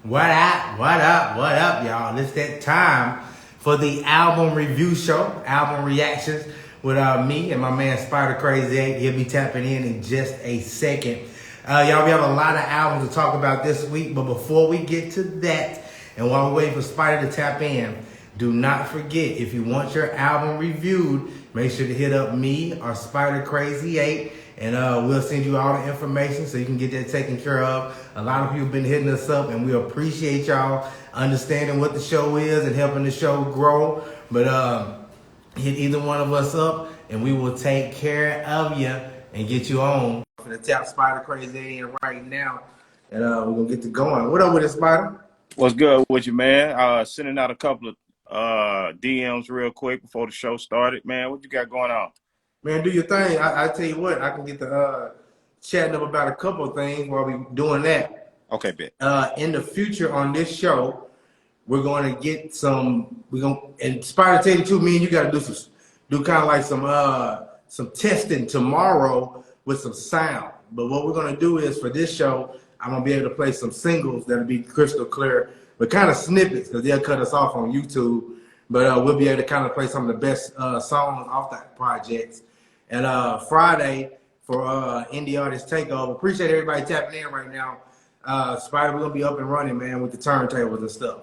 What up, what up, what up, y'all? It's that time for the album review show, album reactions with me and my man Spider Crazy 8. He'll be tapping in just a second. Y'all, we have a lot of albums to talk about this week, but before we get to that, and while we're waiting for Spider to tap in, do not forget, if you want your album reviewed, make sure to hit up me or Spider Crazy 8. And we'll send you all the information so you can get that taken care of. A lot of people have been hitting us up, and we appreciate y'all understanding what the show is and helping the show grow. But hit either one of us up, and we will take care of you and get you on. I'm going to tap Spider Crazy in right now, and we're going to get to going. What up with it, Spider? What's good with you, man? Sending out a couple of DMs real quick before the show started. Man, what you got going on? Man, do your thing. I tell you what, I can get to chatting up about a couple of things while we doing that. Okay, bet. In the future on this show, we're going to get some. And Spider tell you too. Me and you got to do kind of like some testing tomorrow with some sound. But what we're going to do is for this show, I'm going to be able to play some singles that'll be crystal clear, but kind of snippets because they'll cut us off on YouTube. But we'll be able to kind of play some of the best songs off that projects. And Friday for Indie Artist Takeover. Appreciate everybody tapping in right now. Spider, we're going to be up and running, man, with the turntables and stuff.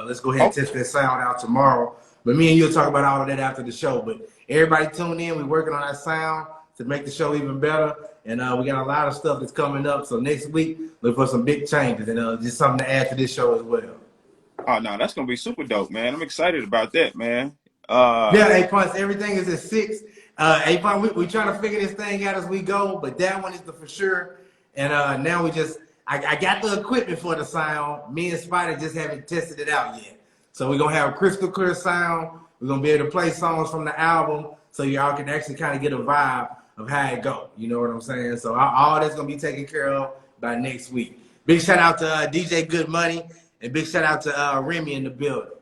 Let's go ahead and test that sound out tomorrow. But me and you will talk about all of that after the show. But everybody tune in. We're working on that sound to make the show even better. And we got a lot of stuff that's coming up. So next week, look for some big changes. And just something to add to this show as well. Oh, no, that's going to be super dope, man. I'm excited about that, man. Yeah, A-Punch, everything is at 6. A-Punch, we trying to figure this thing out as we go, but that one is the for sure. And now I got the equipment for the sound. Me and Spider just haven't tested it out yet. So we're going to have a crystal clear sound. We're going to be able to play songs from the album so y'all can actually kind of get a vibe of how it go. You know what I'm saying? So all that's going to be taken care of by next week. Big shout out to DJ Good Money, and big shout out to Remy in the building.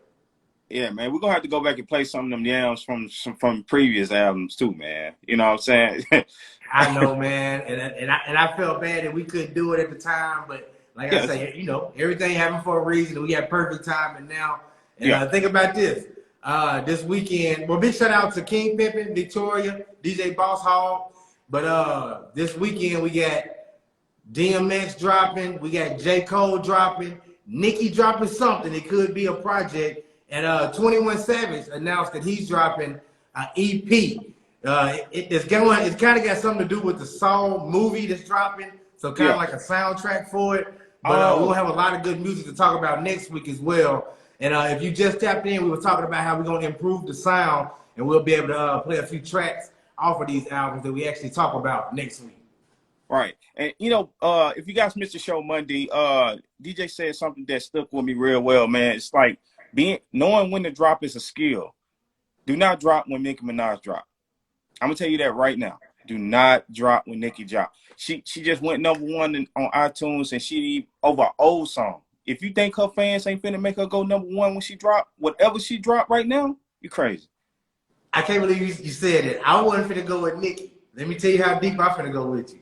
Yeah, man, we're going to have to go back and play some of them yams from previous albums too, man. You know what I'm saying? I know, man. And I felt bad that we couldn't do it at the time. But like I say, you know, everything happened for a reason. We got perfect timing now. And think about this. This weekend, well, big shout out to King Pimpin', Victoria, DJ Boss Hall. But this weekend, we got DMX dropping. We got J. Cole dropping. Nicki dropping something. It could be a project. And 21 Savage announced that he's dropping an EP. It's kind of got something to do with the Saw movie that's dropping. So kind of like a soundtrack for it. But we'll have a lot of good music to talk about next week as well. And if you just tapped in, we were talking about how we're going to improve the sound. And we'll be able to play a few tracks off of these albums that we actually talk about next week. Right. And, you know, if you guys missed the show Monday, DJ said something that stuck with me real well, man. It's like knowing when to drop is a skill. Do not drop when Nicki Minaj drop. I'm going to tell you that right now. Do not drop when Nicki drop. She just went #1 on iTunes, and she over an old song. If you think her fans ain't finna make her go #1 when she drop, whatever she drop right now, you crazy. I can't believe you said it. I wasn't finna go with Nicki. Let me tell you how deep I'm finna go with you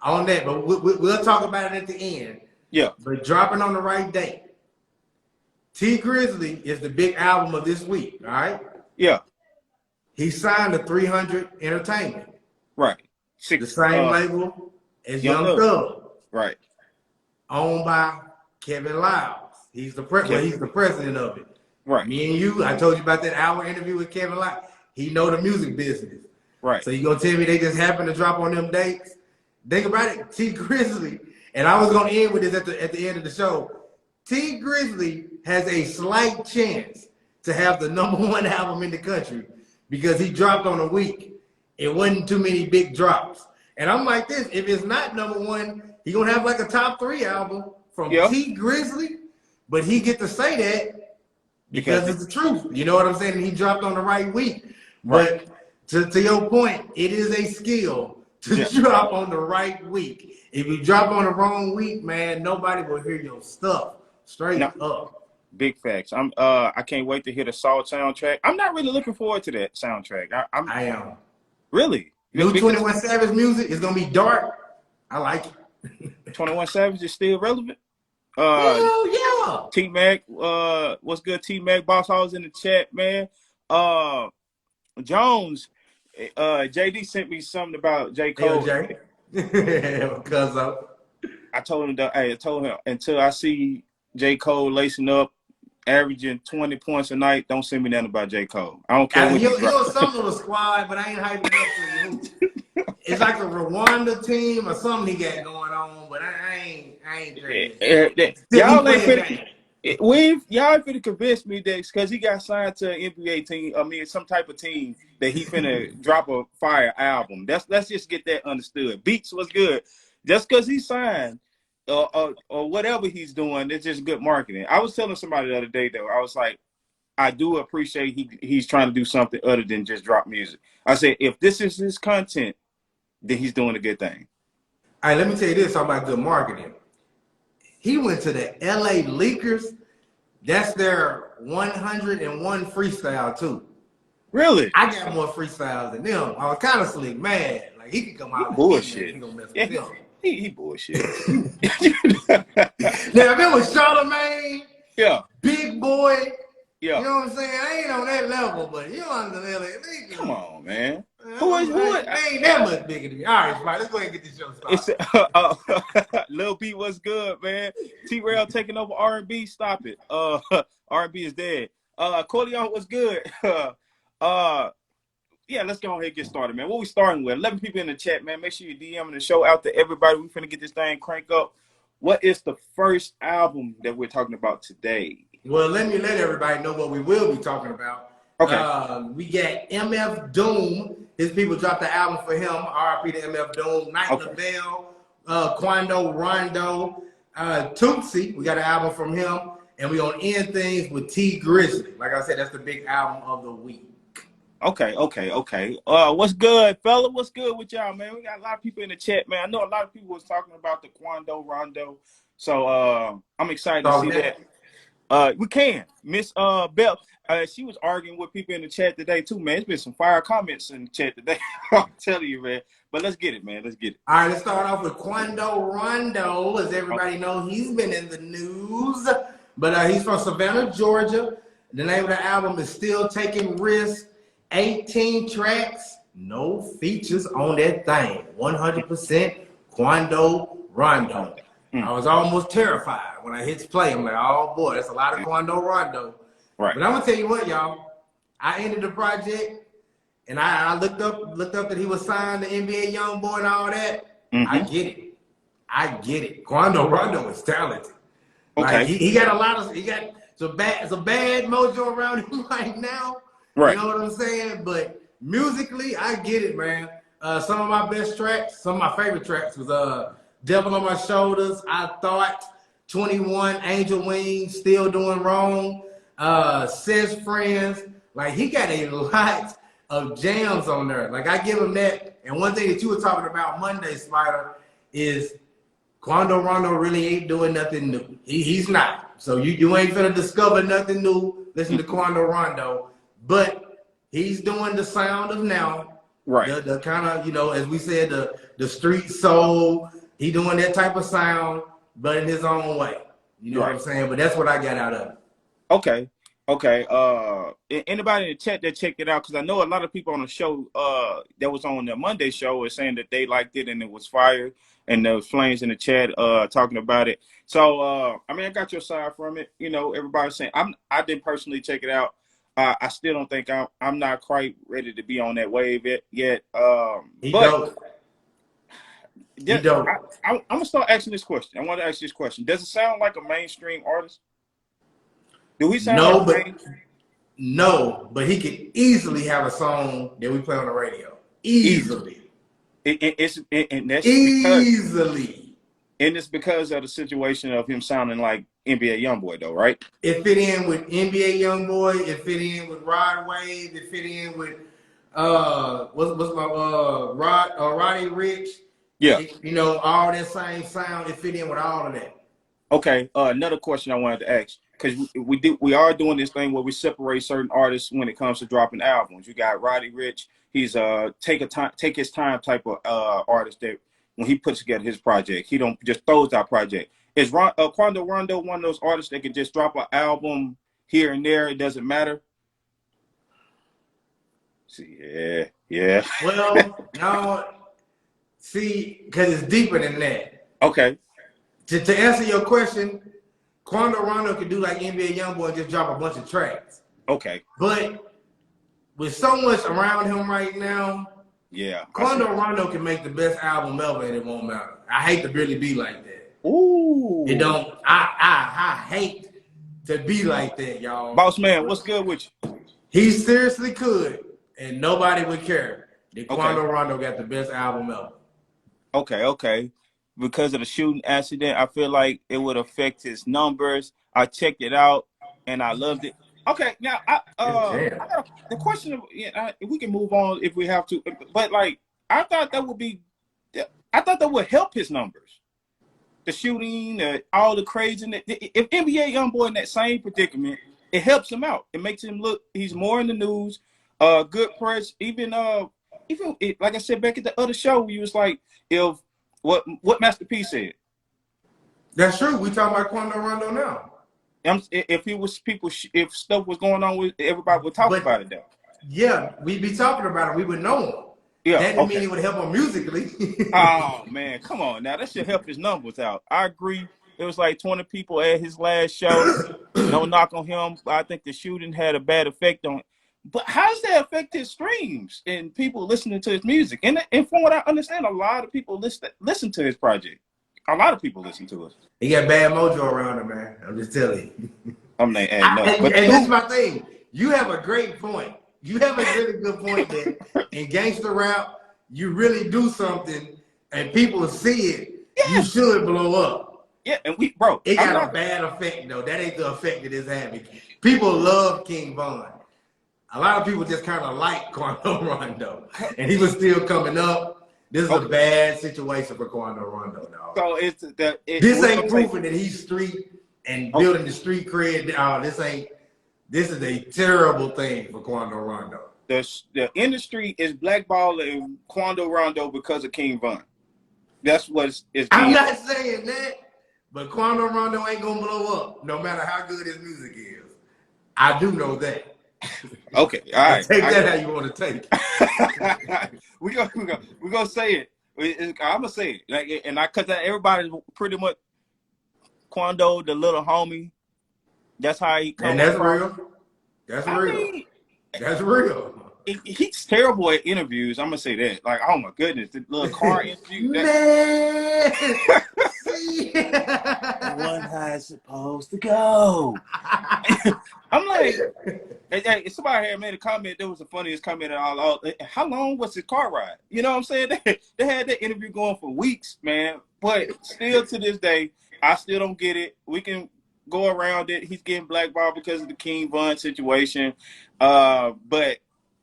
on that. But we'll talk about it at the end. Yeah. But dropping on the right date. T Grizzly is the big album of this week, all right? Yeah. He signed to 300 Entertainment. Right. The same label as Young Thug. Right. Owned by Kevin Lyles. He's the president of it. Right. Me and you, I told you about that hour interview with Kevin Lyles. He know the music business. Right. So you gonna tell me they just happen to drop on them dates? Think about it, T Grizzly, and I was gonna end with this at the end of the show. T Grizzly has a slight chance to have the #1 album in the country because he dropped on a week. It wasn't too many big drops. And I'm like this, if it's not #1, he gonna have like a top 3 album from T Grizzly, but he get to say that because it's the truth. You know what I'm saying? And he dropped on the right week. Right. But to your point, it is a skill to drop on the right week. If you drop on the wrong week, man, nobody will hear your stuff. Straight up. Big facts. I can't wait to hear the Saw soundtrack. I'm not really looking forward to that soundtrack. I am. Really? New 21 Savage music is gonna be dark. I like it. 21 Savage is still relevant. Hell yeah. T-Mac, what's good, T-Mac? Boss Hall's in the chat, man. Jones, JD sent me something about J. Cole. LJ. Because of. I told him that, hey, I told him until I see J. Cole lacing up, averaging 20 points a night, don't send me nothing about J. Cole. I don't care what He was some of the squad, but I ain't hyping it up for you. It's like a Rwanda team or something he got going on, but I ain't y'all ain't finna convince me that because he got signed to an NBA team, I mean some type of team that he finna drop a fire album. Let's just get that understood. Beats was good. Just because he signed or whatever he's doing, it's just good marketing. I was telling somebody the other day though, I was like, I do appreciate he's trying to do something other than just drop music. I said, if this is his content, then he's doing a good thing. All right, let me tell you this about good marketing. He went to the LA Lakers. That's their 101 freestyle too. Really? I got more freestyles than them. I was kind of slick, mad. Like he could come out bullshit. He gonna mess with them. He bullshit. Now if it was Charlamagne, yeah, Big Boy, yeah, you know what I'm saying? I ain't on that level, but you under the LA Lakers. Come on, man. Who is? They ain't that much bigger than me. All right, let's go ahead and get this show started. Lil B, what's good, man? T-Rail taking over R&B. Stop it. R&B is dead. Corleone, what's good? Yeah, let's go ahead and get started, man. What we starting with? 11 people in the chat, man. Make sure you DMing the show out to everybody. We finna get this thing crank up. What is the first album that we're talking about today? Well, let everybody know what we will be talking about. Okay. We got MF Doom. His people dropped the album for him. RIP to MF Doom. Night in the Bell. Quando Rondo. Tootsie. We got an album from him. And we're going to end things with T Grizzly. Like I said, that's the big album of the week. Okay. What's good, fella? What's good with y'all, man? We got a lot of people in the chat, man. I know a lot of people was talking about the Quando Rondo. So I'm excited to see that. We can. Miss Bell, she was arguing with people in the chat today too, man. It's been some fire comments in the chat today. I'm telling you, man. But let's get it, man. Let's get it. All right, let's start off with Quando Rondo. As everybody knows, he's been in the news. But he's from Savannah, Georgia. The name of the album is Still Taking Risks. 18 tracks, no features on that thing. 100% Quando Rondo. I was almost terrified when I hit play. I'm like, oh boy, that's a lot of Quando Rondo. Right. But I'm gonna tell you what, y'all. I ended the project and I looked up that he was signed to NBA YoungBoy and all that. I get it. Quando Rondo is talented. Okay. Like, he got some bad mojo around him right now. Right. You know what I'm saying? But musically, I get it, man. Some of my best tracks, some of my favorite tracks was Devil on My Shoulders, I Thought, 21, Angel Wings, Still Doing Wrong, Says Friends. Like, he got a lot of jams on there. Like, I give him that. And one thing that you were talking about Monday, Spider, is Quando Rondo really ain't doing nothing new. He's not. So you ain't finna discover nothing new. Listen to Quando Rondo. But he's doing the sound of now, right? The kind of, you know, as we said, the street soul. He doing that type of sound, but in his own way. You know what I'm saying? But that's what I got out of it. Okay. Anybody in the chat that checked it out? Because I know a lot of people on the show that was on the Monday show is saying that they liked it and it was fire, and there was flames in the chat talking about it. So I mean, I got your side from it. You know, everybody's saying I didn't personally check it out. I still don't think I'm not quite ready to be on that wave yet. Dope. I'm gonna start asking this question. I want to ask this question: does it sound like a mainstream artist? Do we sound No, but he could easily have a song that we play on the radio. Easily. And that's easily. And it's because of the situation of him sounding like NBA YoungBoy, though, right? It fit in with NBA YoungBoy. It fit in with Rod Wave. It fit in with what's my Roddy Ricch. Yeah. You know, all that same sound. It fit in with all of that. Okay. Another question I wanted to ask, because we are doing this thing where we separate certain artists when it comes to dropping albums. You got Roddy Ricch. He's take his time type of artist that when he puts together his project, he don't just throws out project. Is Quando Rondo one of those artists that can just drop an album here and there? It doesn't matter. See, yeah. Well, no, see, because it's deeper than that. Okay. To answer your question, Quando Rondo could do like NBA YoungBoy and just drop a bunch of tracks. Okay. But with so much around him right now, yeah, Quando Rondo can make the best album ever and it won't matter. I hate to really be like that. Ooh. It don't. I hate to be like that, y'all. Boss man, what's good with you? He seriously could, and nobody would care. That Quando Rondo got the best album ever. Okay. Because of the shooting accident, I feel like it would affect his numbers. I checked it out and I loved it. Okay, now I got the question of we can move on if we have to, but like I thought that would help his numbers. The shooting, all the craziness. If NBA YoungBoy in that same predicament, it helps him out. It makes him look. He's more in the news. Good press. Even like I said back at the other show, you was like, if what Master P said. That's true. We talking about Quando Rondo now. If stuff was going on with everybody would talk about it though. Yeah, we'd be talking about it. We would know him. Yeah, that didn't mean it would help him musically. Oh man, come on now. That should help his numbers out. I agree. There was like 20 people at his last show. No knock on him. I think the shooting had a bad effect on it. But how does that affect his streams and people listening to his music? And from what I understand, a lot of people listen to his project. A lot of people listen to it. He got bad mojo around him, man. I'm just telling you. I'm not adding up. And that's my thing. You have a great point. You have a really good point that in gangster rap, you really do something and people see it, you should blow up. Yeah, and it got a bad effect though. That ain't the effect that it's having. People love King Von. A lot of people just kind of like Quando Rondo, and he was still coming up. This is a bad situation for Quando Rondo, dog. So this ain't proving that he's street and building the street cred. This is a terrible thing for Quando Rondo. The industry is blackballing Quando Rondo because of King Von. That's what it's I'm not saying that, but Quando Rondo ain't gonna blow up no matter how good his music is. I do know that. Okay, all right. Take that how you want to take it. we gonna say it. I'm gonna say it. Cause everybody's pretty much Quando, the little homie. That's how he comes. And that's real. That's real. That's real. He's terrible at interviews. I'm gonna say that. Like, oh my goodness, the little car interview. Man. One how it's supposed to go. I'm like, hey, somebody had made a comment. That was the funniest comment at all. How long was his car ride? You know what I'm saying? They had that interview going for weeks, man. But still to this day, I still don't get it. We can go around it. He's getting blackballed because of the King Von situation. But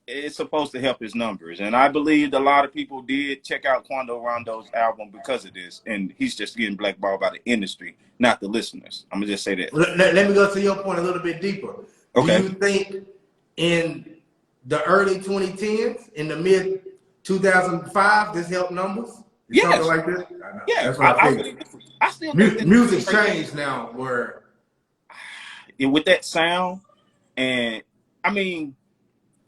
it's supposed to help his numbers. And I believe a lot of people did check out Quando Rondo's album because of this. And he's just getting blackballed by the industry, not the listeners. I'm going to just say that. Let me go to your point a little bit deeper. Okay. Do you think in the early 2010s, in the mid 2005, this helped numbers? Yes. Something like this? I know. Yeah. That's what I think. Really I still think music's changed now where with that sound, and I mean,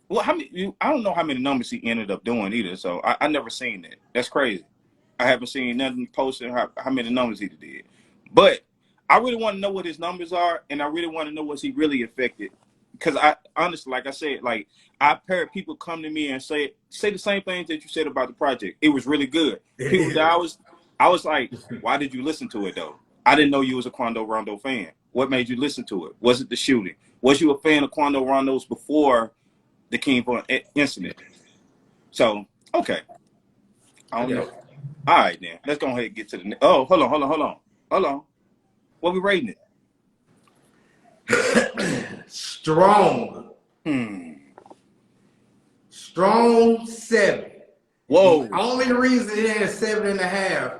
well, I don't know how many numbers he ended up doing either. So I never seen that. That's crazy. I haven't seen nothing posted how many numbers he did. But I really want to know what his numbers are, and I really want to know was he really affected. Because I honestly, like I said, like I've heard people come to me and say the same things that you said about the project. It was really good. People that I was like, why did you listen to it though? I didn't know you was a Quando Rondo fan. What made you listen to it? Was it the shooting? Was you a fan of Quando Rondo's before the King Von incident? So, okay. I don't know. All right, then. Let's go ahead and get to the Oh, hold on. What we rating it? Strong. Strong 7. Whoa. The only reason it had 7.5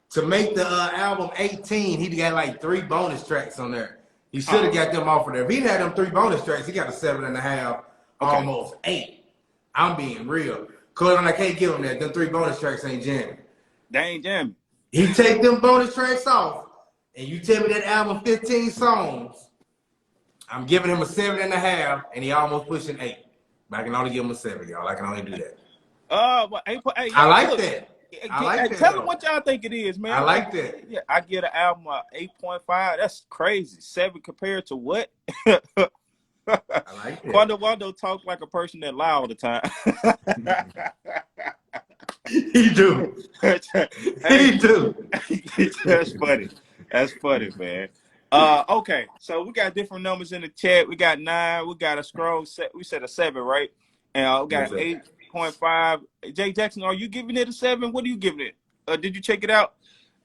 to make the album 18, he got like 3 bonus tracks on there. He should have got them off of there. If he had them 3 bonus tracks, he got a 7.5, almost 8. I'm being real. Cause I can't give him that. Them 3 bonus tracks ain't jamming. They ain't jamming. He take them bonus tracks off and you tell me that album 15 songs, I'm giving him a 7.5, and he almost pushing 8. But I can only give him a 7, y'all. I can only do that. Well, hey, I y'all, like look, that. I like that. tell them Though. what y'all think it is, man. I like that. Yeah, I get an album 8.5. That's crazy. 7 compared to what? I like that. Quando Rondo talks like a person that lie all the time. He do. He do. That's funny. That's funny, man. Okay, so we got different numbers in the chat. We got 9. We got a scroll set. We said a 7, right? And we got an 8.5. Jay Jackson, are you giving it a 7? What are you giving it? Did you check it out?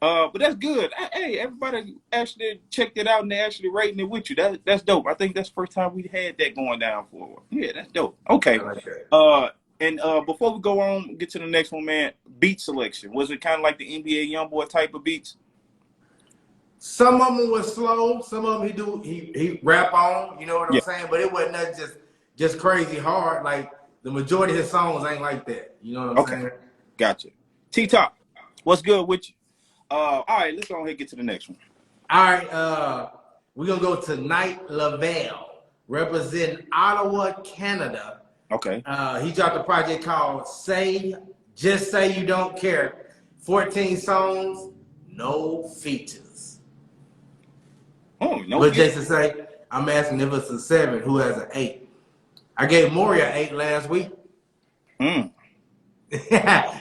But that's good. Hey, everybody actually checked it out and they actually rating it with you. That's dope. I think that's the first time we had that going down for a while. Yeah, that's dope. Okay. I like that. And before we go on, get to the next one, man. Beat selection. Was it kind of like the NBA YoungBoy type of beats? Some of them was slow. Some of them he rap on. You know what I'm saying? But it wasn't nothing just crazy hard. Like the majority of his songs ain't like that. You know what I'm saying? Gotcha. T-Top, what's good with you? All right, let's go ahead and get to the next one. All right, we're gonna go to Knight Lavelle, representing Ottawa, Canada. Okay. He dropped a project called Just Say You Don't Care. 14 songs, no features. Oh, no. What Jason say? I'm asking if it's a 7, who has an 8? I gave Moria 8 last week. I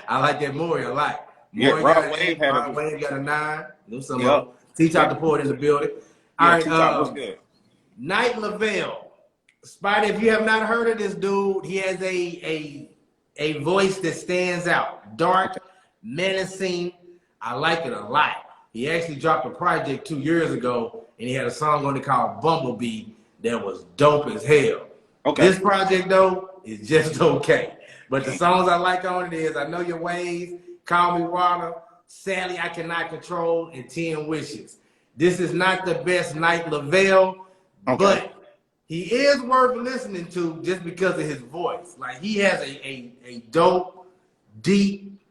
like that Moria a lot. Yeah, Rod Wave got a 9. T-Top the Poet in the building. All right, T-Top was good. Knight Lavelle. Spider, if you have not heard of this dude, he has a voice that stands out. Dark, menacing. I like it a lot. He actually dropped a project 2 years ago, and he had a song on it called Bumblebee that was dope as hell. Okay. This project, though, is just okay. But the songs I like on it is I Know Your Ways, Call Me Water, Sally I Cannot Control, and 10 Wishes. This is not the best Knight Lavelle, but he is worth listening to just because of his voice. Like, he has a dope, deep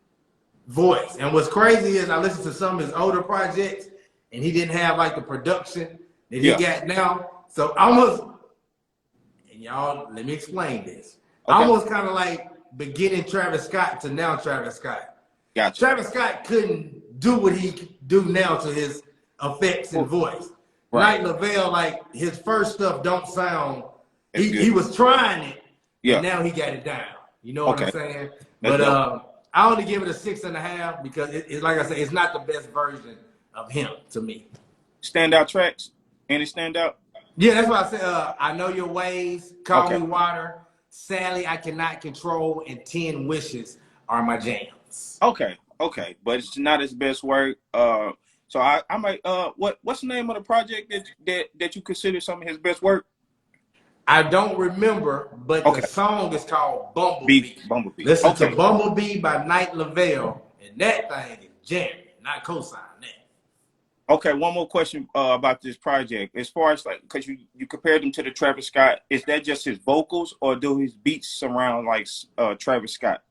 voice. And what's crazy is I listened to some of his older projects, and he didn't have, like, the production that he got now. So almost, and y'all, let me explain this. Almost kind of like beginning Travis Scott to now Travis Scott. Gotcha. Travis Scott couldn't do what he do now to his effects and voice. Knight Lavelle, like, his first stuff don't sound, he was trying it, and now he got it down. You know what I'm saying? But I only give it a 6.5 because it's like I said, it's not the best version of him to me. Standout tracks? Any standout? Yeah, that's what I said. I Know Your Ways, Call Me Water, Sally I Cannot Control, and 10 Wishes are my jams. Okay, but it's not his best work. So I might what's the name of the project that you consider some of his best work? I don't remember, but the song is called Bumblebee. Bumblebee. Listen to Bumblebee by Knight Lavelle, and that thing is jamming, not cosign that. Okay, one more question about this project. As far as, like, because you compared him to the Travis Scott, is that just his vocals, or do his beats surround like Travis Scott?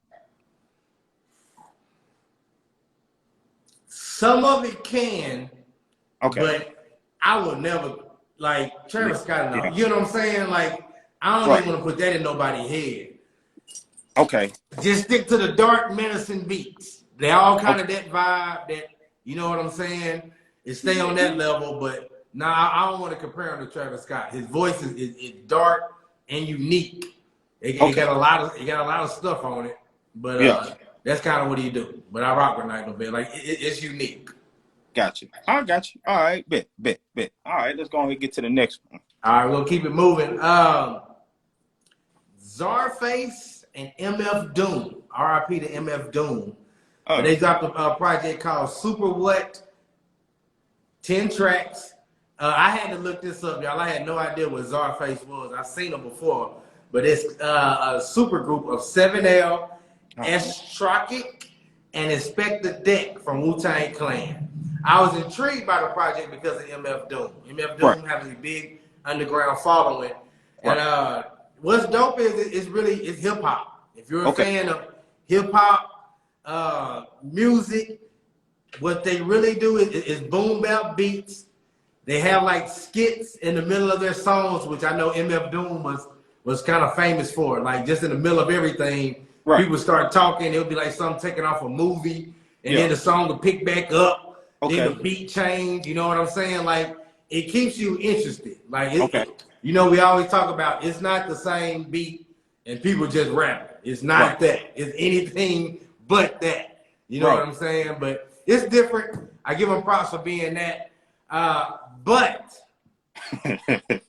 Some of it can, but I will never, like, Travis Scott, you know what I'm saying? Like, I don't even want to put that in nobody's head. Okay. Just stick to the dark, menacing beats. They all kind of that vibe that, you know what I'm saying? It stay on that level, but I don't want to compare him to Travis Scott. His voice is dark and unique. It got a lot of stuff on it, but that's kind of what he do. But I rock with Knight Lavelle. Like, it's unique. Gotcha. I got you. All right, bet. All right, let's go ahead and get to the next one. All right, we'll keep it moving. Czarface and MF Doom. R.I.P. to MF Doom. They dropped a project called Super What. 10 tracks. I had to look this up, y'all. I had no idea what Czarface was. I've seen him before, but it's a super group of 7L, S-Trokic, and Inspector Deck from Wu-Tang Clan. I was intrigued by the project because of MF Doom. MF Doom has a big underground following, and what's dope is it's hip hop. If you're a fan of hip hop music, what they really do is boom bap beats. They have like skits in the middle of their songs, which I know MF Doom was kind of famous for. Like just in the middle of everything, Right. people start talking. It would be like something taken off a movie, and Yeah. then the song would pick back up. Okay. Then the beat change. You know what I'm saying? Like it keeps you interested. Like Okay. you know, we always talk about it's not the same beat and people just rap. It's not that. It's anything but that. You know what I'm saying? But it's different. I give them props for being that. But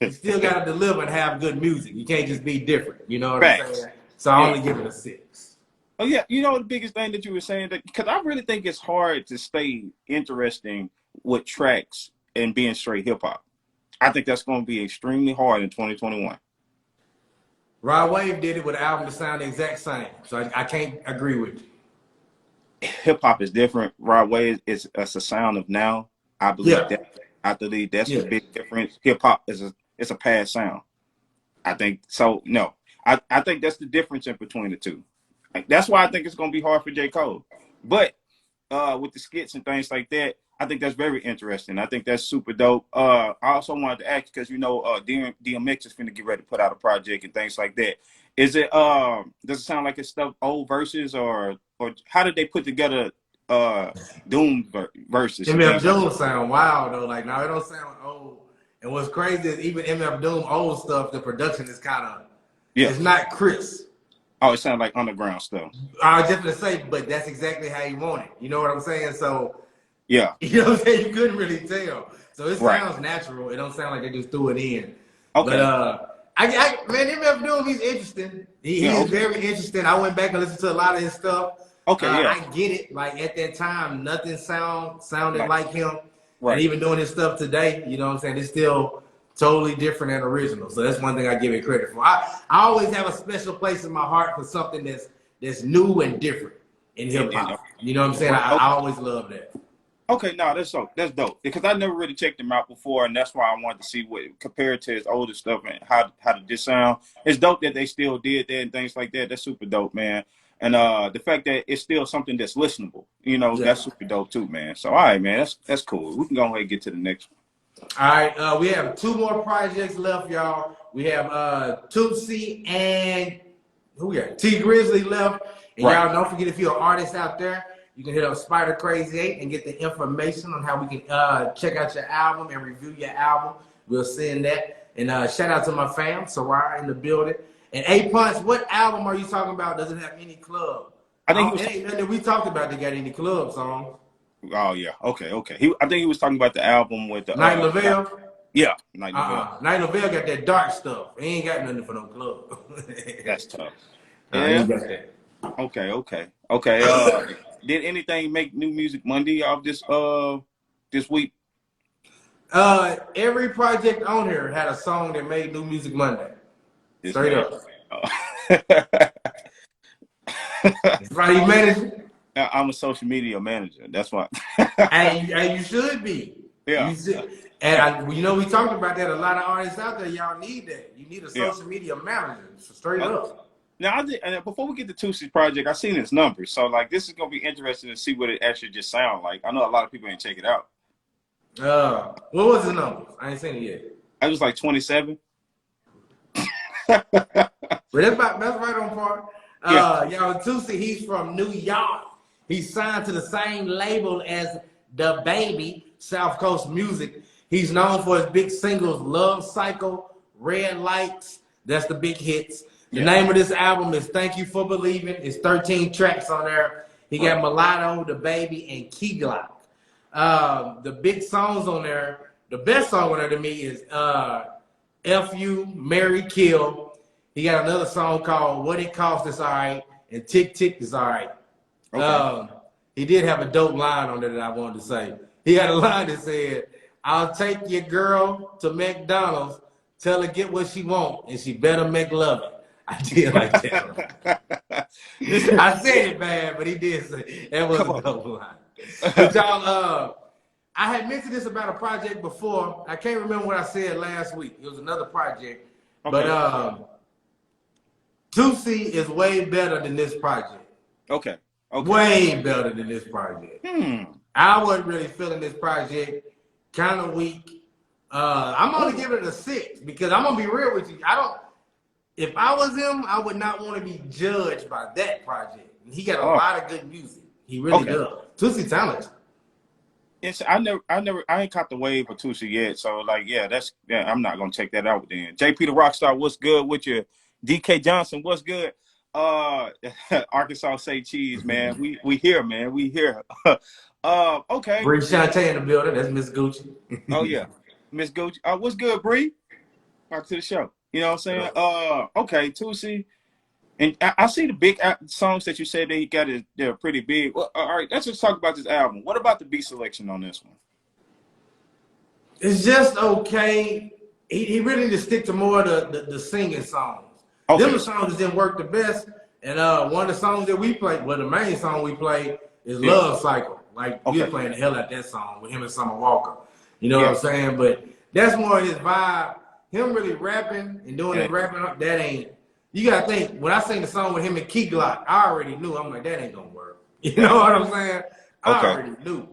you still got to deliver and have good music. You can't just be different. You know what I'm saying? So I only give it a 6. Oh yeah, you know the biggest thing that you were saying, that because I really think it's hard to stay interesting with tracks and being straight hip hop. I think that's going to be extremely hard in 2021. Rod Wave did it with an album that sounded the exact same, so I can't agree with you. Hip hop is different. Rod Wave is a sound of now. I believe that. I believe that's the big difference. Hip hop is a past sound. I think so. No, I think that's the difference in between the two. Like, that's why I think it's going to be hard for J. Cole. But with the skits and things like that, I think that's very interesting. I think that's super dope. I also wanted to ask, because you know DMX is finna get ready to put out a project and things like that. Is it does it sound like it's stuff old verses, or how did they put together Doom verses? MF Doom sound wild though. Like now it don't sound old. And what's crazy is even MF Doom old stuff, the production is kind of it's not crisp. Oh, it sounds like underground stuff. I was just gonna say, but that's exactly how you want it. You know what I'm saying? So yeah, you know what I'm saying? You couldn't really tell. So it sounds natural. It don't sound like they just threw it in. Okay. But man, MF Doom, he's interesting. He is very interesting. I went back and listened to a lot of his stuff. Okay, I get it. Like at that time, nothing sounded like him. Right. And even doing his stuff today, you know what I'm saying? It's still totally different and original. So that's one thing I give it credit for. I always have a special place in my heart for something that's new and different in hip hop. You know what I'm saying? I always love that. Okay, no, that's dope, because I never really checked him out before, and that's why I wanted to see what compared to his older stuff and how did this sound. It's dope that they still did that and things like that. That's super dope, man. And the fact that it's still something that's listenable, you know, that's super dope too, man. So all right, man, that's cool. We can go ahead and get to the next one. All right, we have 2 more projects left, y'all. We have Toosii and who we got? T Grizzly left. And y'all don't forget, if you're an artist out there, you can hit up Spider Crazy 8 and get the information on how we can check out your album and review your album. We'll send that. And shout out to my fam, Sarai in the building. And A-Punch, what album are you talking about? Does it have any club? I think it ain't nothing that we talked about that got any club songs. Oh yeah, okay. I think he was talking about the album with the Night Lavelle. Yeah, Night Lavelle. Night Lavelle got that dark stuff. He ain't got nothing for no club. That's tough. Yeah, he got that. Okay. Did anything make New Music Monday off this week? Every project on here had a song that made New Music Monday. Straight up. Right, you manage. I'm a social media manager. That's why. and you should be. Yeah. And you know, we talked about that. A lot of artists out there, y'all need that. You need a social media manager. So straight up. Now, before we get to Toosie's project, I seen his numbers. So, like, this is gonna be interesting to see what it actually just sound like. I know a lot of people ain't check it out. What was the numbers? I ain't seen it yet. I was like 27. But that's right on par. Y'all, Toosii, he's from New York. He's signed to the same label as the Baby, South Coast Music. He's known for his big singles, Love Cycle, Red Lights. That's the big hits. The name of this album is Thank You for Believing. It's 13 tracks on there. He got Mulatto, The Baby, and Key Glock. The big songs on there, the best song on there to me is F You, Marry, Kill. He got another song called What It Cost Is Alright, and Tick Tick Is Alright. Okay. He did have a dope line on there that I wanted to say. He had a line that said, I'll take your girl to McDonald's, tell her get what she want, and she better make love it. I did like that. I said it bad, but he did say it. That was a dope line. But y'all, I had mentioned this about a project before. I can't remember what I said last week. It was another project. Okay. But Toosii is way better than this project. Okay. Way better than this project. I wasn't really feeling this project. Kind of weak. I'm gonna give it a 6 because I'm gonna be real with you. I don't. If I was him, I would not want to be judged by that project. He got a lot of good music. He really does. Toosii talented. It's I ain't caught the wave of Toosii yet. So like, yeah, I'm not gonna check that out then. JP the Rockstar, what's good with you? DK Johnson, what's good? Arkansas say cheese, man. We here, man. We here. Okay. Bree Shantae in the building. That's Miss Gucci. Oh yeah, Miss Gucci. What's good, Bree? Back to the show. You know what I'm saying? Okay, Toosii. And I see the big songs that you said that he got. They're pretty big. Well, all right, let's just talk about this album. What about the beat selection on this one? It's just okay. He really need to stick to more of the singing songs. Okay. Them the songs that didn't work the best. And one of the songs that we played, well, the main song we played is Love Cycle. Like, we were playing the hell out that song with him and Summer Walker. You know what I'm saying? But that's more his vibe. Him really rapping and doing his rapping, that ain't. You got to think, when I sang the song with him and Key Glock, I already knew. I'm like, that ain't going to work. You know what I'm saying? I already knew.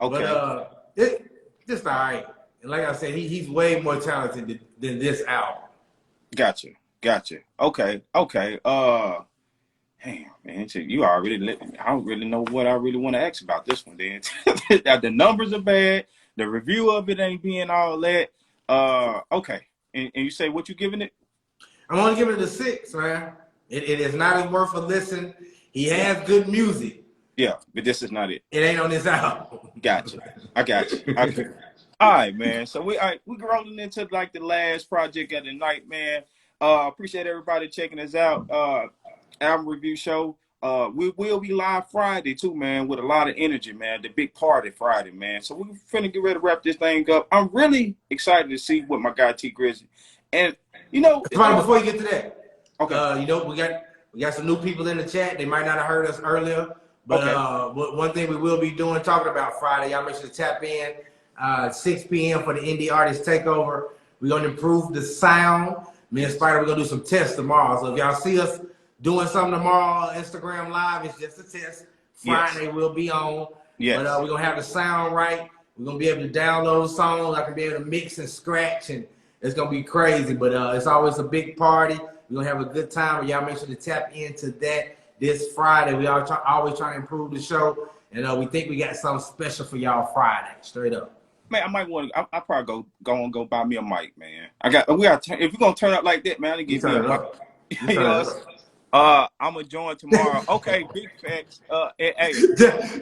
Okay. But it's just all right. And like I said, he's way more talented than this album. Gotcha. Okay. Damn, man, you already. I don't really know what I really want to ask about this one. Then the numbers are bad. The review of it ain't being all that. Okay. And you say what you giving it? I'm only giving it a 6, man. It is not as worth a listen. He has good music. Yeah, but this is not it. It ain't on this album. Gotcha. I got you. Okay. All right, man. So we rolling into like the last project of the night, man. Appreciate everybody checking us out. Album review show. We will be live Friday too, man, with a lot of energy, man. The big party Friday, man. So we're finna get ready to wrap this thing up. I'm really excited to see what my guy T Grizzly. And you know, before you get to that, okay. You know, we got some new people in the chat. They might not have heard us earlier, but one thing we will be doing, talking about Friday, y'all make sure to tap in 6 p.m. for the Indie Artist Takeover. We're gonna improve the sound. Me and Spider, we're gonna do some tests tomorrow. So if y'all see us doing something tomorrow, Instagram Live, it's just a test. Friday we'll be on. But we're gonna have the sound right. We're gonna be able to download songs. I can be able to mix and scratch, and it's gonna be crazy. But it's always a big party. We're gonna have a good time. Y'all make sure to tap into that this Friday. We always trying to improve the show, and we think we got something special for y'all Friday. Straight up. Man, I might want to. I probably go buy me a mic, man. If you're gonna turn up like that, man, I give me a mic. You know, I'm gonna join tomorrow. Okay, big facts. Hey,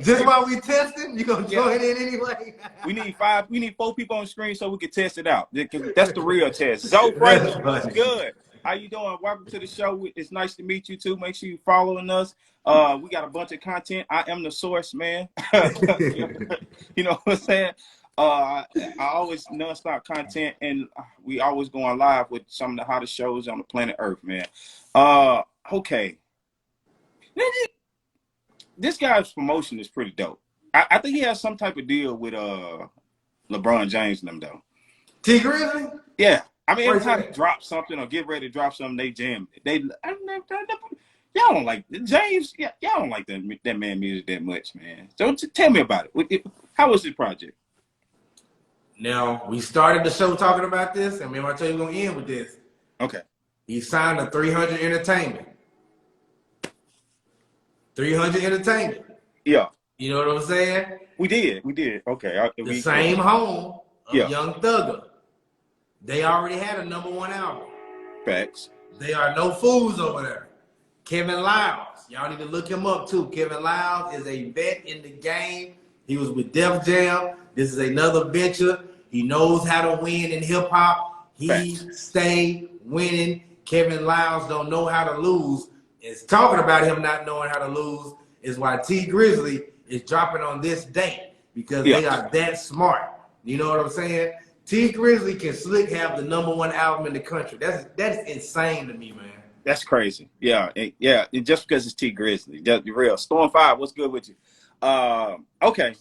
just while we testing, you gonna join in anyway? We need 4 people on the screen so we can test it out. That's the real test. Zoe Francis, what's good? How you doing? Welcome to the show. It's nice to meet you too. Make sure you're following us. We got a bunch of content. I am the source, man. You know what I'm saying? I always nonstop content, and we always going live with some of the hottest shows on the planet Earth, man. Okay. This guy's promotion is pretty dope. I think he has some type of deal with LeBron James and them though. T Grizzly? Yeah. I mean, every time he drops something or get ready to drop something, they jam it. Y'all don't like James. Y'all don't like that man music that much, man. So tell me about it. How was this project? Now, we started the show talking about this, and I tell you we're going to end with this. Okay. He signed to 300 Entertainment. 300 Entertainment. Yeah. You know what I'm saying? We did. Okay. The same home of Young Thugger. They already had a #1 album. Facts. They are no fools over there. Kevin Lyles. Y'all need to look him up, too. Kevin Lyles is a vet in the game. He was with Def Jam. This is another venture. He knows how to win in hip-hop. He stayed winning. Kevin Lyles don't know how to lose. It's talking about him not knowing how to lose is why T Grizzly is dropping on this date, because they are that smart. You know what I'm saying? T Grizzly can slick have the #1 album in the country. That's insane to me, man. That's crazy. Yeah. Just because it's T Grizzly. Just be real. Storm 5, what's good with you? Okay.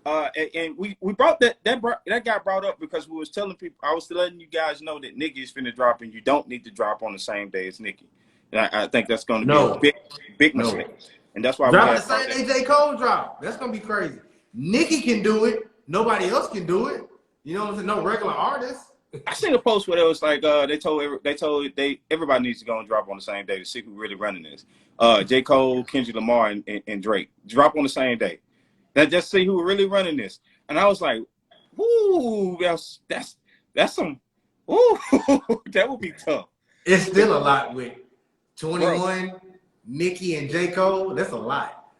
And we brought that got brought up because we was telling people, I was letting you guys know that Nicki is finna drop, and you don't need to drop on the same day as Nicki. And I think that's going to be a big mistake. And that's why drop the same day J. Cole drop. That's going to be crazy. Nicki can do it. Nobody else can do it. You know what I'm saying? No regular artist. I seen a post where it was like they told everybody needs to go and drop on the same day to see who really running this. J. Cole, Kendrick Lamar, and Drake drop on the same day. That just see who really running this. And I was like, "Ooh, that's some. Ooh, that would be tough." It's still a lot with 21, Nicki, and J. Cole. That's a lot.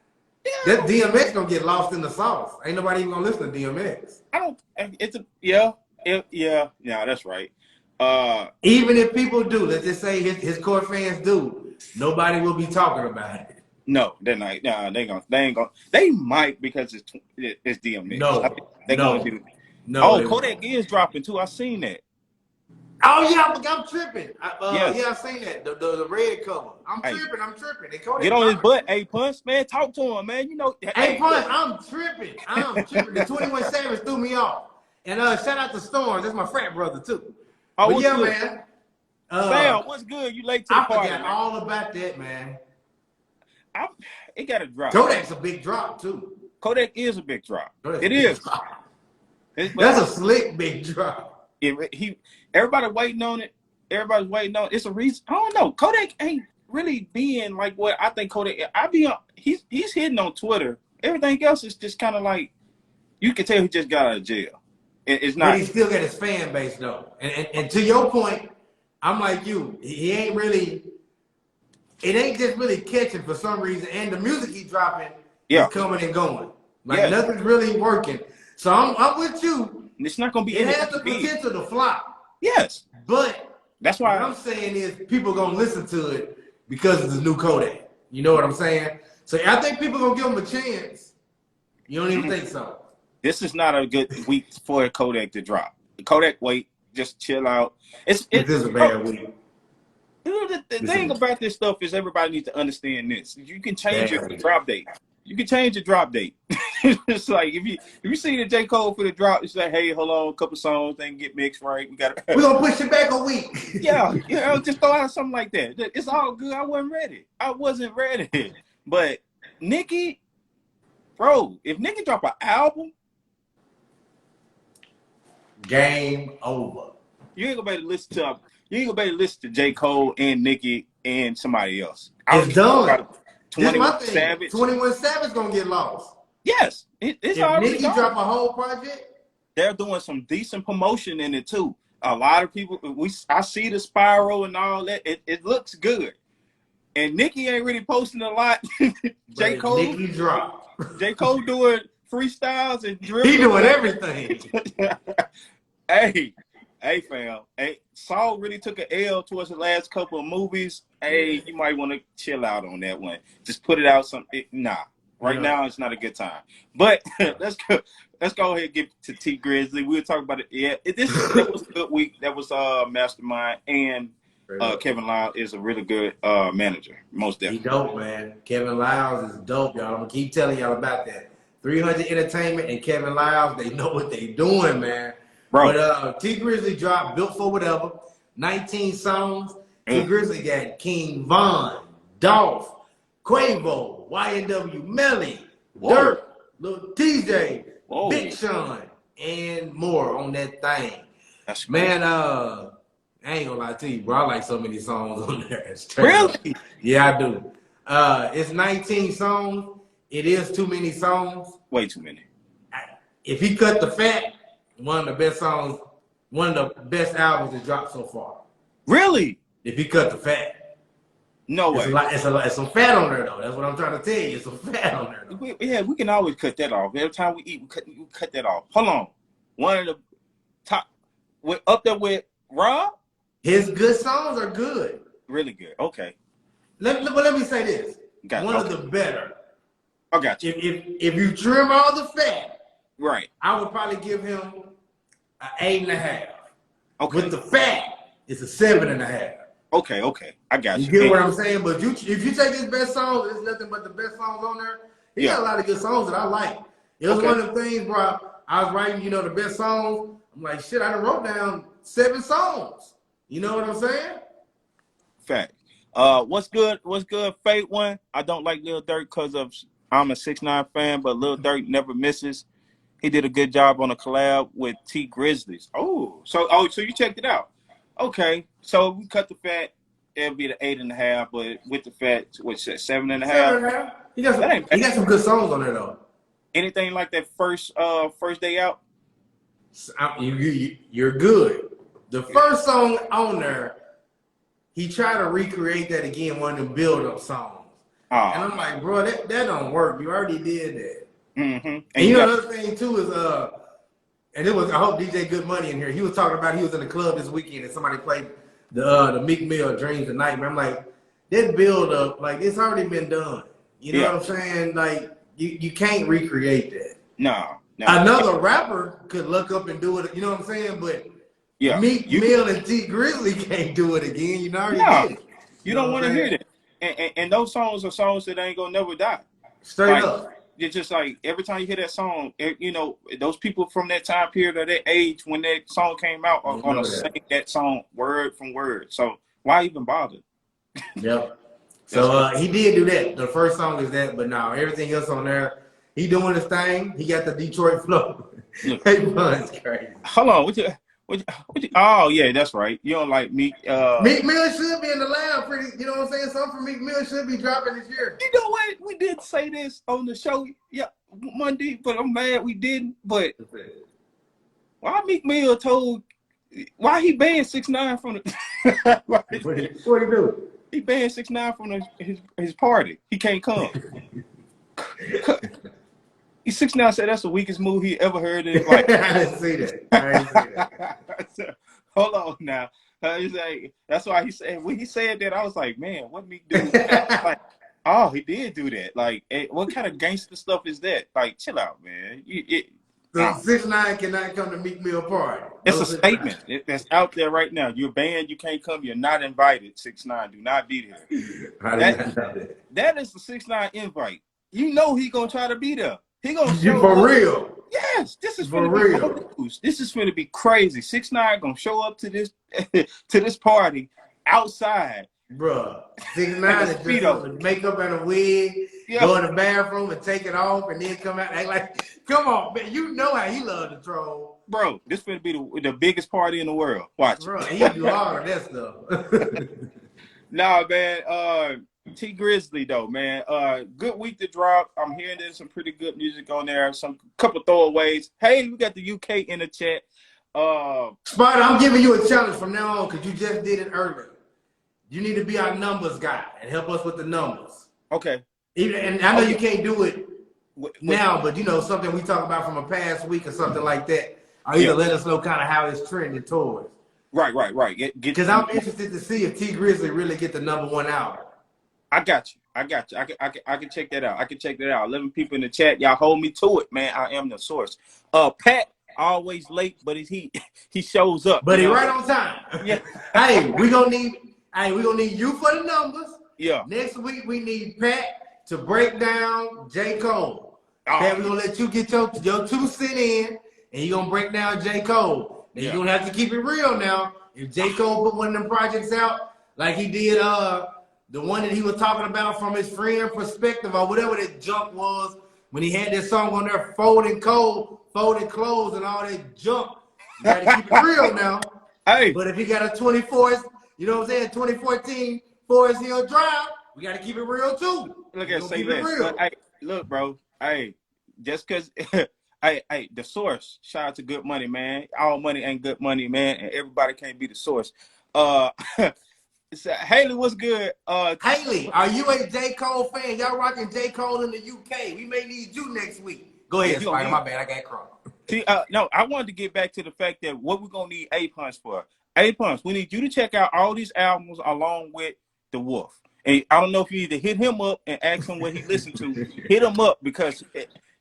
Yeah. That DMX gonna get lost in the sauce. Ain't nobody even gonna listen to DMX. I don't. It's a yeah. Yeah, that's right. Even if people do, let's just say his core fans do, nobody will be talking about it. No, they're not. No, they ain't gonna. They might because it's DMX. They're gonna do. No. Oh, Kodak is dropping too. I seen that. Oh yeah, I'm tripping. Yes. Yeah, I seen that. The red cover. I'm tripping. And Kodak get on his butt, A Punch, man. Talk to him, man. You know. A Punch, I'm tripping. The 21 Savage threw me off. And shout out to Storm. That's my frat brother too. Oh, but yeah, good? man. Sam, what's good? You late to the party? I forgot all about that, man. It got a drop. Kodak's a big drop too. Kodak is a big drop. It is. That's a slick big drop. Everybody waiting on it. Everybody's waiting on it. It's a reason. I don't know. Kodak ain't really being like what I think Kodak. He's hitting on Twitter. Everything else is just kind of like you can tell he just got out of jail. It's not. But he still got his fan base though. And to your point, I'm like you. He ain't really. It ain't just really catching for some reason. And the music he's dropping is coming and going. Like nothing's really working. So I'm with you. It's not gonna be. It has the potential to flop. Yes. But that's why what I'm saying is people gonna listen to it because it's the new Kodak. You know what I'm saying? So I think people gonna give him a chance. You don't even think so? This is not a good week for Kodak to drop. Kodak, wait, just chill out. This is a bad week. The thing about this stuff is everybody needs to understand this. You can change your drop date. You can change your drop date. It's like if you see the J. Cole for the drop, it's like, hey, hold on, a couple songs, they can get mixed right. We're gonna push it back a week. yeah, just throw out something like that. It's all good. I wasn't ready. But Nicki, bro, if Nicki drop an album, game over. You ain't gonna be able to listen to J. Cole and Nicki and somebody else. It's done. 21 Savage. 21 Savage gonna get lost. Yes, it's already Nicki gone. drop a whole project. They're doing some decent promotion in it too. A lot of people, I see the spiral and all that. It looks good. And Nicki ain't really posting a lot. J. Cole. Nicki drop. J. Cole doing freestyles and dribbles. He doing everything. Hey, fam. Hey, Saul really took an L towards the last couple of movies. Hey, you might want to chill out on that one. Just put it out. Right now it's not a good time. But let's go ahead and get to T Grizzly. We'll talk about it. Yeah, that was a good week. That was Mastermind, and Kevin Lyles is a really good manager. Most definitely. He dope, man. Kevin Lyles is dope, y'all. I'm gonna keep telling y'all about that. 300 Entertainment and Kevin Lyles, they know what they doing, man. Bro. But T Grizzly dropped Built for Whatever, 19 songs. T Grizzly got King Von, Dolph, Quavo, YNW Melly, Dirt, Lil TJ, Big Sean, and more on that thing. That's man, I ain't gonna lie to you, bro. I like so many songs on there. Really? Yeah, I do. It's 19 songs. It is too many songs. Way too many. If he cut the fat, one of the best songs, one of the best albums that dropped so far. Really? If he cut the fat. No way. It's some fat on there, though. That's what I'm trying to tell you. It's some fat on there, though. We can always cut that off. Every time we eat, we cut that off. Hold on. One of the top, up there with Rob? His good songs are good. Really good. Okay. Let me say this. One of the better. I got you. If you trim all the fat, right, I would probably give him an 8.5. Okay. With the fat, it's a 7.5. Okay, I got you. You get what I'm saying? But if you take his best songs, there's nothing but the best songs on there. He got a lot of good songs that I like. It was one of the things, bro. I was writing, the best songs. I'm like, shit, I done wrote down 7 songs. You know what I'm saying? Fact. What's good? Fate one. I don't like Lil Durk because I'm a 6ix9ine fan, but Lil Durk never misses. He did a good job on a collab with T Grizzlies. So you checked it out. Okay. So we cut the fat, it'll be the 8.5, but with the fat, what's that, 7.5? 7.5. He got some good songs on there though. Anything like that first day out? You're good. The first song on there, he tried to recreate that again, one of them build-up songs. And I'm like, bro, that don't work. You already did that. Mm-hmm. And you know another thing too is and it was, I hope DJ Good Money in here. He was talking about he was in the club this weekend and somebody played the Meek Mill Dreams of Nightmare. I'm like, that build-up, like it's already been done. You know what I'm saying? Like you can't recreate that. No. Another rapper could look up and do it. You know what I'm saying? But Meek Mill and T Grizzly can't do it again. You know, did it. You don't want to hear that. And those songs are songs that ain't gonna never die. Straight up. It's just like every time you hear that song, those people from that time period or that age when that song came out are gonna sing that song word from word. So why even bother? Yep. So he did do that. The first song is that, but now everything else on there, he doing his thing. He got the Detroit flow. Hey, Bun's crazy. Hold on, what you, oh yeah, that's right. You don't like Meek. Meek Mill should be in the lab pretty. You know what I'm saying? Something from Meek Mill should be dropping this year. You know what? We did say this on the show, Monday, but I'm mad we didn't. But why Meek Mill why he banned 6ix9ine from the? What he do? He banned 6ix9ine from his party. He can't come. 6ix9ine said that's the weakest move he ever heard in his life. I didn't see that. Hold on now. That's why he said when he said that, I was like, man, what Meek do? Like, oh, he did do that. Like, what kind of gangster stuff is that? Like, chill out, man. 6ix9ine cannot come to Meek Mill party. It's a statement that's out there right now. You're banned. You can't come. You're not invited. 6ix9ine, do not be there. That is the 6ix9ine invite. You know he gonna try to be there. He gonna show for up. real. Yes, this is for real. This is gonna be crazy. 6ix9ine gonna show up to this party outside. Bruh, 6ix9ine is just with makeup and a wig, go in the bathroom and take it off, and then come out and act like, come on, man, you know how he love to troll. Bro, this finna be the biggest party in the world. Watch. Bro, he do all of that stuff. Nah, man. T Grizzly though, man. Good week to drop. I'm hearing there's some pretty good music on there. Some couple throwaways. Hey, we got the UK in the chat. Spider, I'm giving you a challenge from now on because you just did it earlier. You need to be our numbers guy and help us with the numbers. Okay. And I know you can't do it now, but you know something we talk about from a past week or something like that. Or either let us know kind of how it's trending towards. Right. Because I'm interested to see if T Grizzly really get the #1 album. I got you. I can check that out. 11 people in the chat. Y'all hold me to it, man. I am the source. Pat always late, but he shows up. But he right on time. Yeah. Hey, we gonna need you for the numbers. Yeah. Next week we need Pat to break down J. Cole. Pat, we're gonna let you get your 2 cents in, and you're gonna break down J. Cole. Now you're gonna have to keep it real now. If J. Cole put one of them projects out like he did the one that he was talking about from his friend perspective or whatever that junk was when he had that song on there, folding clothes and all that junk. You gotta keep it real now. Hey. But if you got a 24, you know what I'm saying, 2014 Forest Hill Drive, we gotta keep it real too. Look at say this. Hey, look, bro. Hey, just cause hey, the source. Shout out to Good Money, man. All money ain't good money, man, and everybody can't be the source. Haley, what's good? Haley, are you a J. Cole fan? Y'all rocking J. Cole in the UK. We may need you next week. Go ahead, Spider. My bad, I got crossed. See, no, I wanted to get back to the fact that what we're gonna need A-Punch for. A-Punch, we need you to check out all these albums along with The Wolf. And I don't know if you need to hit him up and ask him what he listened to. Hit him up because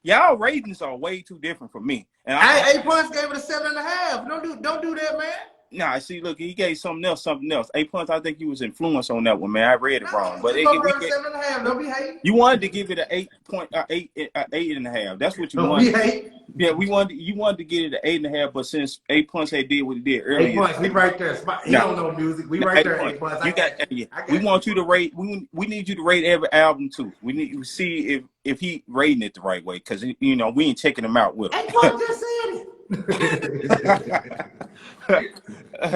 y'all ratings are way too different from me. And A-Punch gave it a 7.5. Don't do that, man. Nah, see, look, he gave something else. A Punch, I think he was influenced on that one, man. I read it wrong, but Just go for 7.5. Don't be hating. you wanted to give it an 8.5. That's what you Don't wanted. be hating. Yeah, you wanted to get it an 8.5, but since A Punch had did what he did earlier, 8 points. We right there. He don't know music. We right there. 8 points. You got. We want you to rate. We need you to rate every album too. We need to see if he rating it the right way, because we ain't checking him out with him. 8 points just said it.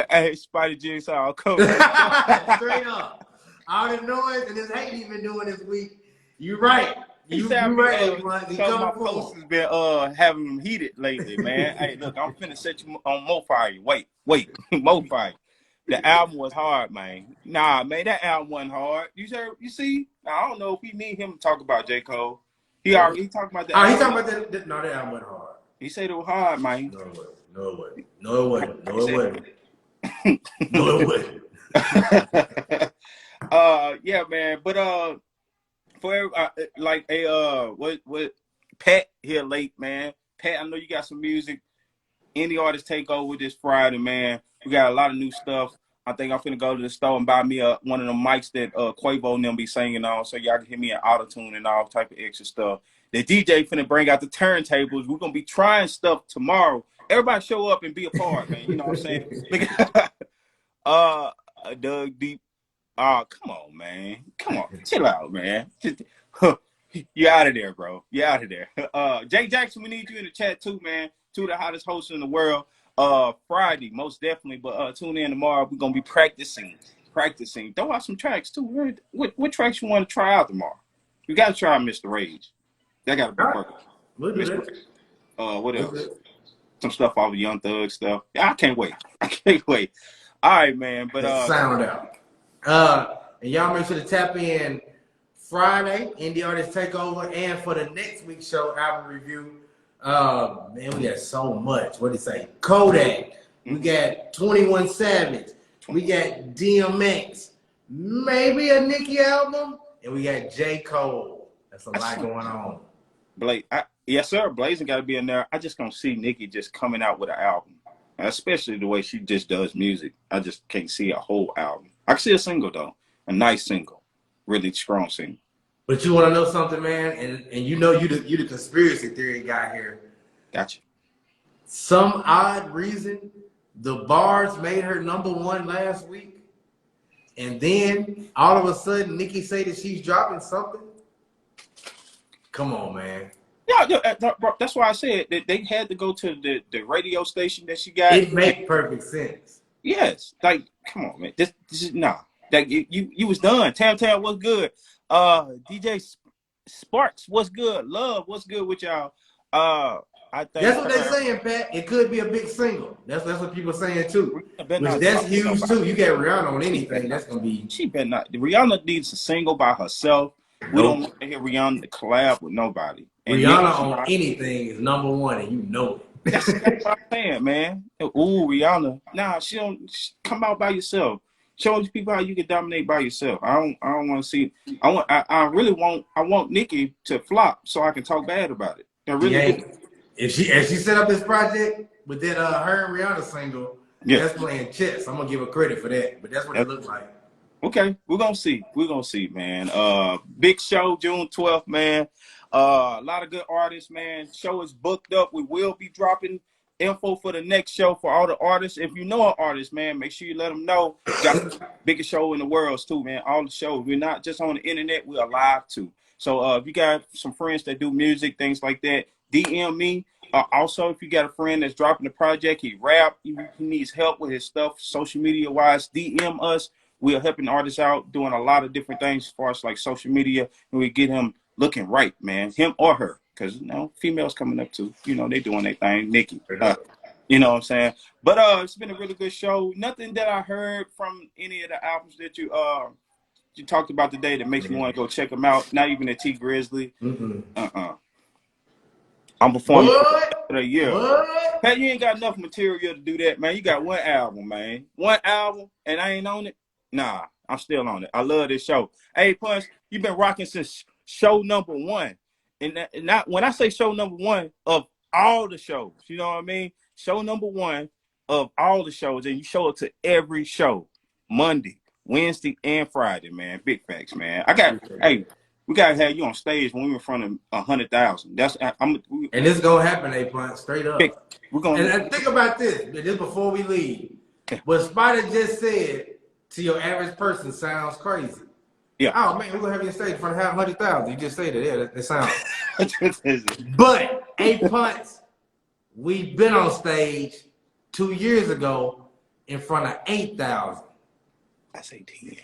Hey, Spider Jigsaw, coach. Straight up. All the noise and this hate he been doing this week. You right. You right. Because my post has been having them heated lately, man. Hey, look, I'm finna set you on more fire. Wait, more fire. The album was hard, man. Nah, man, that album wasn't hard. You see? I don't know if we need him to talk about J. Cole. He talking about that. He talking about that. No, that album wasn't hard. He said it was hard, man. No, it wasn't. Yeah, man. But for like what Pat here late, man. Pat, I know you got some music. Indie Artist Takeover this Friday, man. We got a lot of new stuff. I think I'm finna go to the store and buy me one of them mics that Quavo and them be singing on, so y'all can hear me in auto-tune and all type of extra stuff. The DJ finna bring out the turntables. We're gonna be trying stuff tomorrow. Everybody show up and be a part, man. You know what I'm saying? Doug Deep. Oh, come on, man. Come on. Chill out, man. You out of there, bro. You out of there. Jay Jackson, we need you in the chat too, man. Two of the hottest hosts in the world. Friday, most definitely. But tune in tomorrow. We're gonna be practicing. Throw out some tracks too. What tracks you want to try out tomorrow? You gotta try Mr. Rage. That gotta be perfect. What else? Some stuff off of Young Thug stuff. I can't wait. All right, man. But sound out. And y'all make sure to tap in Friday, Indie Artist Takeover, and for the next week's show, album review. Man, we got so much. What did it say? Kodak. We got 21 Savage. We got DMX. Maybe a Nicki album. And we got J. Cole. That's a lot going on. Yes, sir. Blazing got to be in there. I just don't see Nicki just coming out with an album, especially the way she just does music. I just can't see a whole album. I can see a single, though. A nice single. Really strong single. But you want to know something, man? And you know you the conspiracy theory guy here. Gotcha. Some odd reason, the bars made her #1 last week. And then, all of a sudden, Nicki say that she's dropping something. Come on, man. Yeah, that's why I said that they had to go to the radio station that she got. It makes perfect sense. Yes. Like, come on, man. This is nah. Like you was done. Tam was good. DJ Sparks was good. Love what's good with y'all. I think that's what they're saying, Pat. It could be a big single. That's what people are saying too. Which that's huge too. You get Rihanna on anything, that's gonna be. She better not. Rihanna needs a single by herself. We don't want to hear Rihanna to collab with nobody. And Rihanna on anything is #1, and you know it. That's what I'm saying, man. Ooh, Rihanna. Nah, she don't come out by yourself. Show these people how you can dominate by yourself. I don't want to see. I want Nicki to flop so I can talk bad about it. I really do. If she set up this project with that her and Rihanna single, that's playing chess. I'm gonna give her credit for that. But that's what it looks like. Okay, we're gonna see. Man. Big show, June 12th, man. A lot of good artists, man. Show is booked up. We will be dropping info for the next show for all the artists. If you know an artist, man, make sure you let them know. Got the biggest show in the world too, man. All the shows. We're not just on the internet. We're live too. So if you got some friends that do music, things like that, DM me. Also, if you got a friend that's dropping a project, he rap, he needs help with his stuff, social media wise, DM us. We are helping artists out, doing a lot of different things as far as like social media, and we get him looking right, man, him or her, because females coming up too, they doing their thing. Nicki, you know what I'm saying? But it's been a really good show. Nothing that I heard from any of the albums that you talked about today that makes me want to go check them out. Not even the T Grizzly. I'm performing for a year. Pat, you ain't got enough material to do that, man. You got one album, man. One album, and I ain't on it. Nah, I'm still on it. I love this show. Hey, Punch, you've been rocking since show #1. And not when I say show #1 of all the shows, you know what I mean? Show #1, of all the shows, and you show up to every show, Monday, Wednesday, and Friday, man. Big facts, man. Hey, we gotta have you on stage when we're in front of 100,000. That's and it's gonna happen, A-Punt, straight up. We're gonna and think about this. Just before we leave, what Spider just said to your average person sounds crazy. Yeah. Oh man, we're gonna have you on stage in front of 100,000. You just say that. Yeah, that sounds. But A-Punt, we've been on stage 2 years ago in front of 8,000. I say 10.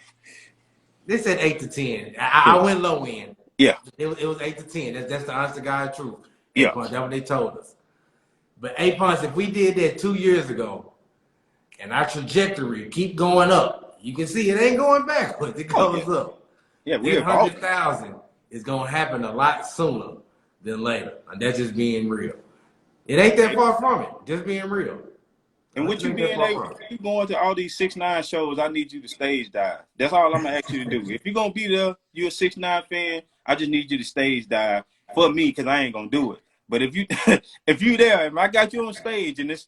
They said 8 to 10. I went low end. Yeah. It was 8 to 10. That's the honest to God truth. Yeah. That's what they told us. But A-Punch, if we did that 2 years ago, and our trajectory keep going up, you can see it ain't going backwards. It goes up. Yeah, we 100,000 is gonna happen a lot sooner than later. And that's just being real. It ain't that far from it. Just being real. And with you being able, you going to all these 6ix9ine shows, I need you to stage dive. That's all I'm gonna ask you to do. If you're gonna be there, you're a 6ix9ine fan, I just need you to stage dive for me, because I ain't gonna do it. But if you if you there, if I got you on stage and it's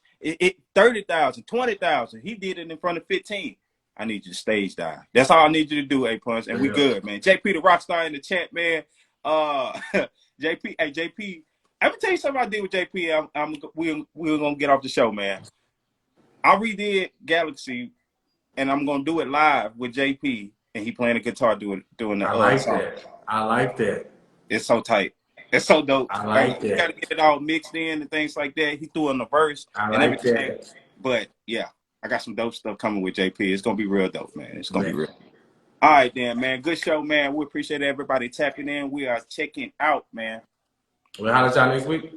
30,000, 20,000, he did it in front of 15. I need you to stage dive. That's all I need you to do, A-Punch, and we good, man. JP the Rockstar in the chat, man. JP, hey JP, let me tell you something I did with JP. We're gonna get off the show, man. I redid Galaxy, and I'm gonna do it live with JP, and he playing the guitar doing the I like song. that. I like that. It's so tight. It's so dope. I like that. You gotta get it all mixed in and things like that. He threw in the verse and everything. That. But yeah, I got some dope stuff coming with JP. It's gonna be real dope, man. It's gonna be real. All right, then, man. Good show, man. We appreciate everybody tapping in. We are checking out, man. We'll holler at y'all next week.